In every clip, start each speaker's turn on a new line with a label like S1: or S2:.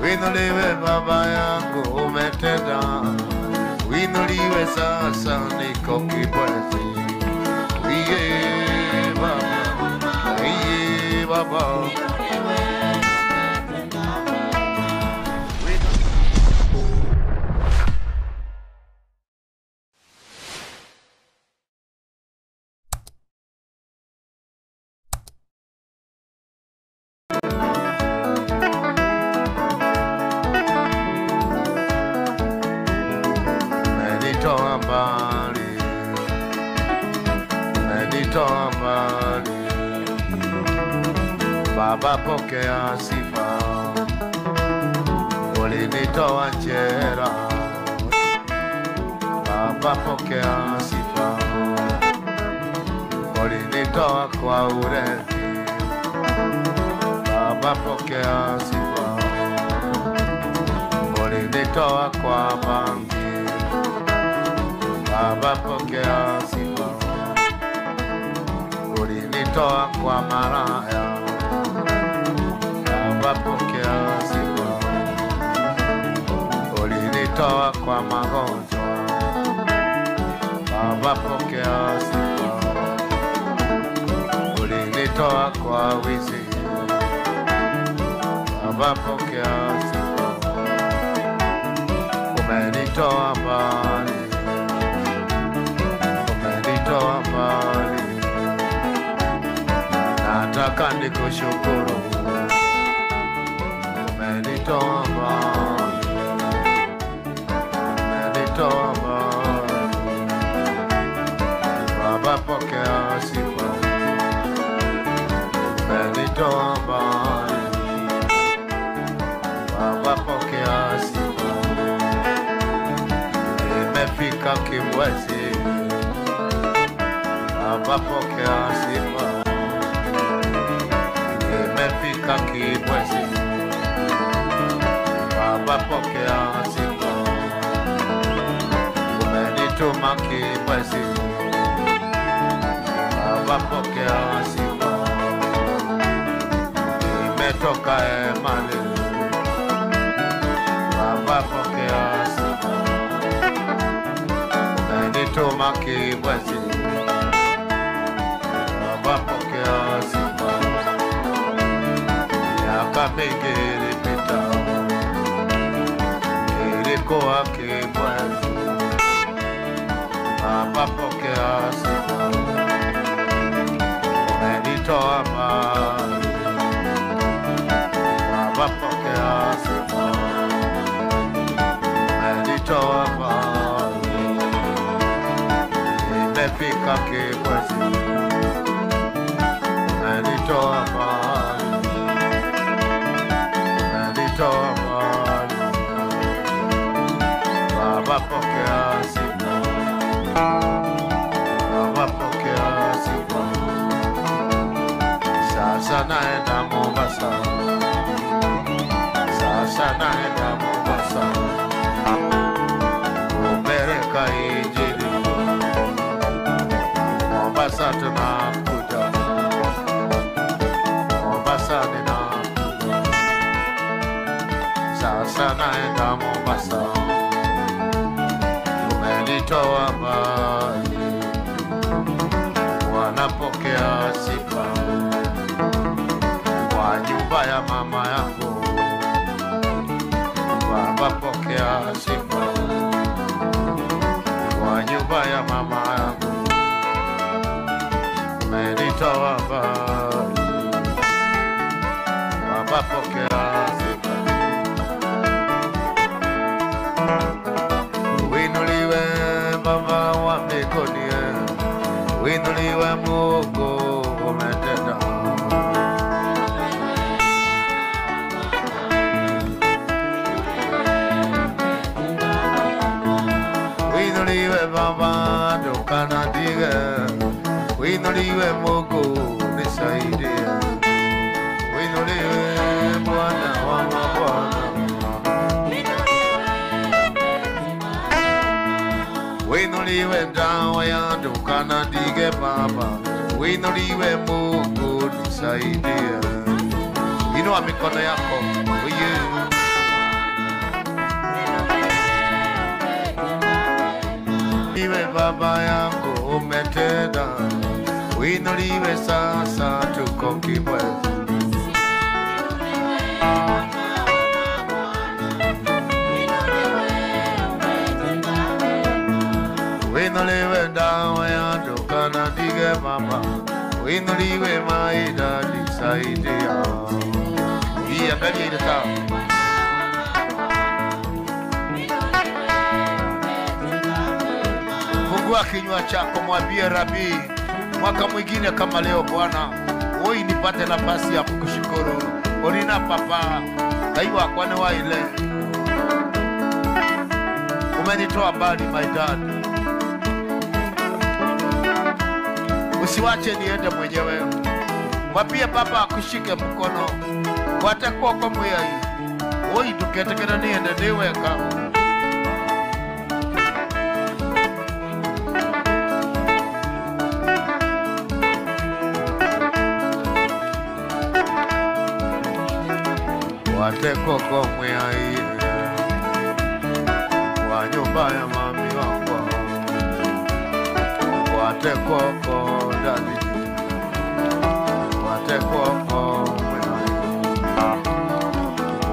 S1: Winuliwe baba yangu umetenda, winuliwe sasa niko kibwezi. Iye baba, umenitoa mbali, Baba pokea sifa. Ulinitoa njera, Baba pokea sifa. Ulinitoa kwa urefi, Baba pokea sifa. Ulinitoa kwa bangi, Baba pokea sifa. Ulinitoa kwa maraya, Baba pokea sifa. Ulinitoa kwa magonjwa, Baba pokea sifa. Ulinitoa kwa wizi, Baba pokea sifa. Umenitoa mbali, umenitoa mbali, nataka nikushukuru. Umenitoa mbali, umenitoa mbali, Baba pokea sifa. Umenitoa mbali, Baba pokea sifa. Nimefika Kibwezi, Baba pokea sifa. Nimefika Kibwezi, Baba pokea sifa. Umenituma Kibwezi, Baba pokea sifa. Nimetoka Emali, Baba pokea sifa. Umenituma Kibwezi, Baba pokea sifa. Miaka mingi ilipita, nilikuwa Kibwezi, Baba pokea sifa. Umenitoa mbali, Baba pokea sifa. Umenitoa mbali, nimefika Kibwezi. Umenitoa mbali, umenitoa mbali, Baba pokea sifa. Baba pokea sifa. Sasa naenda Mombasa, sasa naenda Mombasa, kupeleka Injili. Mombasa tunakuja, Mombasa ninakuja. Sasa naenda Mombasa, umenitoa mbali, wanapokea sifa. Kwa nyumba ya mama yangu, Baba pokea sifa. Kwa nyumba ya mama yangu, umenitoa mbali, Baba pokea sifa. Winuliwe Baba wa mbinguni, winuliwe Mungu umetenda. Winuliwe Baba dukana dige, winuliwe Mungu nisaidie. Winuliwe Bwana wa mabwana, winuliwe dawa ya dukana dige Baba. Winuliwe Mungu nisaidie. Inua mikono yako, baba yangu umetenda, uinuliwe sasa tuko kibwezi. Uinuliwe dawa ya dukana dige mama, uinuliwe maida disaidia. Hii angalia ile taa. Fungua kinywa chako mwambie Rabi, mwaka mwingine kama leo Bwana, wewe nipate nafasi ya kukushukuru. Orina papa, aiwa kwane wa ile. Umenitoa mbali my dad. Usiwache niende mwenyewe. Mwambie baba akushike mkono. Watakuwa kwa moyo hii. Wewe tuketekana niende niweka. Wateko kwa mwai wa nyumba ya mami wangu, wateko kwa dadi, wateko kwa mwai,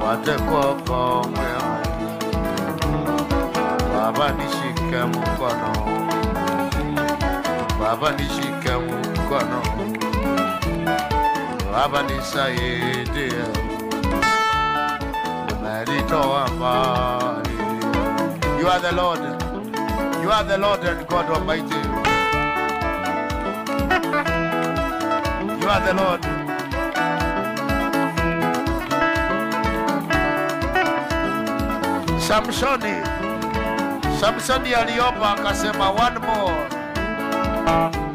S1: wateko kwa mwai. Baba nishike mkono, baba nishike mkono, baba nisaidie. You are the Lord. You are the Lord and God Almighty. You are the Lord. Samsoni aliomba akasema one more.